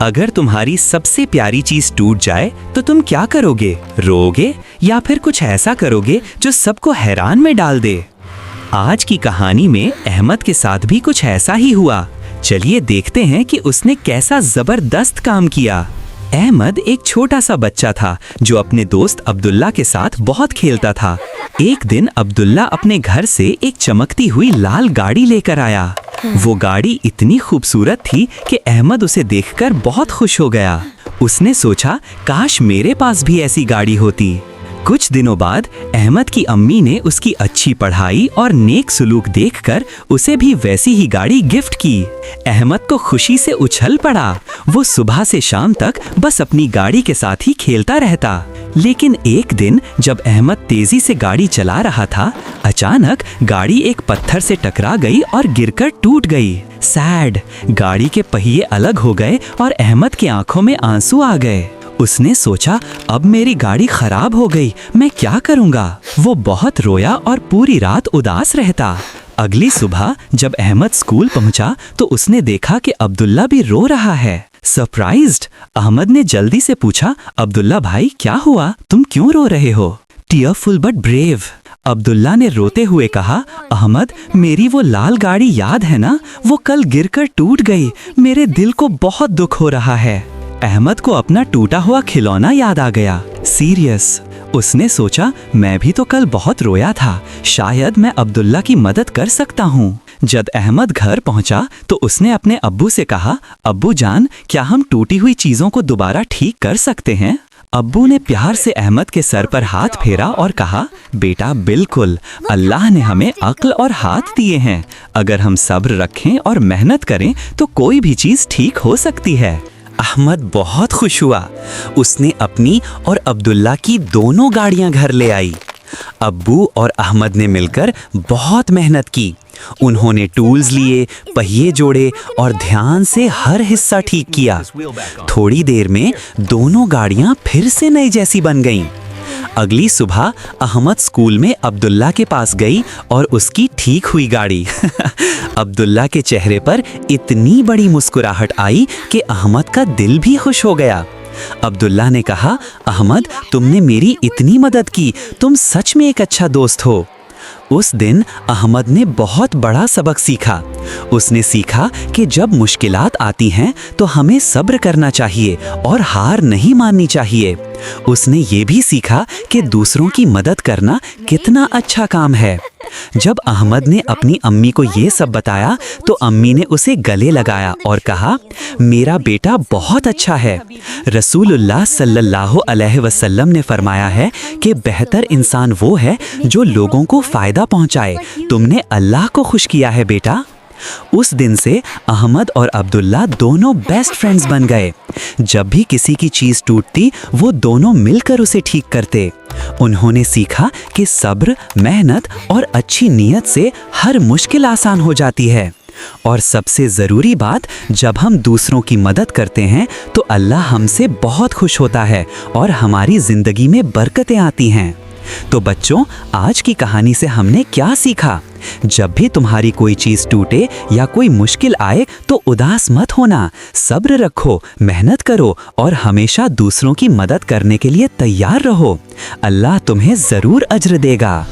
अगर तुम्हारी सबसे प्यारी चीज टूट जाए तो तुम क्या करोगे? रोओगे या फिर कुछ ऐसा करोगे जो सबको हैरान में डाल दे? आज की कहानी में अहमद के साथ भी कुछ ऐसा ही हुआ। चलिए देखते हैं कि उसने कैसा जबरदस्त काम किया। अहमद एक छोटा सा बच्चा था जो अपने दोस्त अब्दुल्ला के साथ बहुत खेलता था। एक दिन अब्दुल्ला अपने घर से एक चमकती हुई लाल गाड़ी लेकर आया। वो गाड़ी इतनी खूबसूरत थी कि अहमद उसे देखकर बहुत खुश हो गया। उसने सोचा, काश मेरे पास भी ऐसी गाड़ी होती। कुछ दिनों बाद अहमद की अम्मी ने उसकी अच्छी पढ़ाई और नेक सुलूक देखकर उसे भी वैसी ही गाड़ी गिफ्ट की। अहमद को खुशी से उछल पड़ा। वो सुबह से शाम तक बस अपनी गाड़ी के साथ ही खेलता रहता। लेकिन एक दिन जब अहमद तेजी से गाड़ी चला रहा था, अचानक गाड़ी एक पत्थर से टकरा गई और गिरकर टूट गई। सैड, गाड़ी के पहिए अलग हो गए और अहमद की आंखों में आंसू आ गए। उसने सोचा, अब मेरी गाड़ी खराब हो गई, मैं क्या करूंगा? वो बहुत रोया और पूरी रात उदास रहता। अगली सुबह जब अहमद स्कूल पहुंचा तो उसने देखा कि अब्दुल्ला भी रो रहा है। सरप्राइज्ड, अहमद ने जल्दी से पूछा, अब्दुल्ला भाई क्या हुआ? तुम क्यों रो रहे हो? टीयरफुल बट ब्रेव, अब्दुल्ला ने रोते हुए कहा, अहमद मेरी वो लाल गाड़ी याद है ना? वो कल गिरकर टूट गई। मेरे दिल को बहुत दुख हो रहा है। अहमद को अपना टूटा हुआ खिलौना याद आ गया। सीरियस, उसने सोचा, मैं भी तो कल बहुत रोया था, शायद मैं अब्दुल्ला की मदद कर सकता हूँ। जब अहमद घर पहुंचा तो उसने अपने अब्बू से कहा, अब्बू जान, क्या हम टूटी हुई चीजों को दोबारा ठीक कर सकते हैं? अब्बू ने प्यार से अहमद के सर पर हाथ फेरा और कहा, बेटा बिल्कुल, अल्लाह ने हमें अक्ल और हाथ दिए हैं। अगर हम सब्र रखें और मेहनत करें तो कोई भी चीज ठीक हो सकती है। अहमद बहुत खुश हुआ। उसने अपनी और अब्दुल्ला की दोनों गाड़ियां घर ले आई। अब्बू और अहमद ने मिलकर बहुत मेहनत की। उन्होंने टूल्स लिए, पहिए जोड़े और ध्यान से हर हिस्सा ठीक किया। थोड़ी देर में दोनों गाड़ियां फिर से नई जैसी बन गईं। अगली सुबह अहमद स्कूल में अब्दुल्ला के पास गई और उसकी ठीक हुई गाड़ी। अब्दुल्ला के चेहरे पर इतनी बड़ी मुस्कुराहट आई कि अहमद का दिल भी खुश हो गया। अब्दुल्ला ने कहा, अहमद तुमने मेरी इतनी मदद की, तुम सच में एक अच्छा दोस्त हो। उस दिन अहमद ने बहुत बड़ा सबक सीखा। उसने सीखा कि जब मुश्किलात आती हैं तो हमें सब्र करना चाहिए और हार नहीं माननी चाहिए। उसने ये भी सीखा कि दूसरों की मदद करना कितना अच्छा काम है। जब अहमद ने अपनी अम्मी को ये सब बताया तो अम्मी ने उसे गले लगाया और कहा, मेरा बेटा बहुत अच्छा है। रसूलुल्लाह सल्लल्लाहु अलैहि वसल्लम ने फरमाया है कि बेहतर इंसान वो है जो लोगों को फायदा पहुंचाए। तुमने अल्लाह को खुश किया है बेटा। उस दिन से अहमद और अब्दुल्ला दोनों बेस्ट फ्रेंड्स बन गए। जब भी किसी की चीज टूटती वो दोनों मिलकर उसे ठीक करते। उन्होंने सीखा कि सब्र, मेहनत और अच्छी नीयत से हर मुश्किल आसान हो जाती है। और सबसे ज़रूरी बात, जब हम दूसरों की मदद करते हैं तो अल्लाह हमसे बहुत खुश होता है और हमारी ज़िंदगी में बरकतें आती हैं। तो बच्चों, आज की कहानी से हमने क्या सीखा? जब भी तुम्हारी कोई चीज़ टूटे या कोई मुश्किल आए तो उदास मत होना, सब्र रखो, मेहनत करो और हमेशा दूसरों की मदद करने के लिए तैयार रहो। अल्लाह तुम्हें ज़रूर अज्र देगा।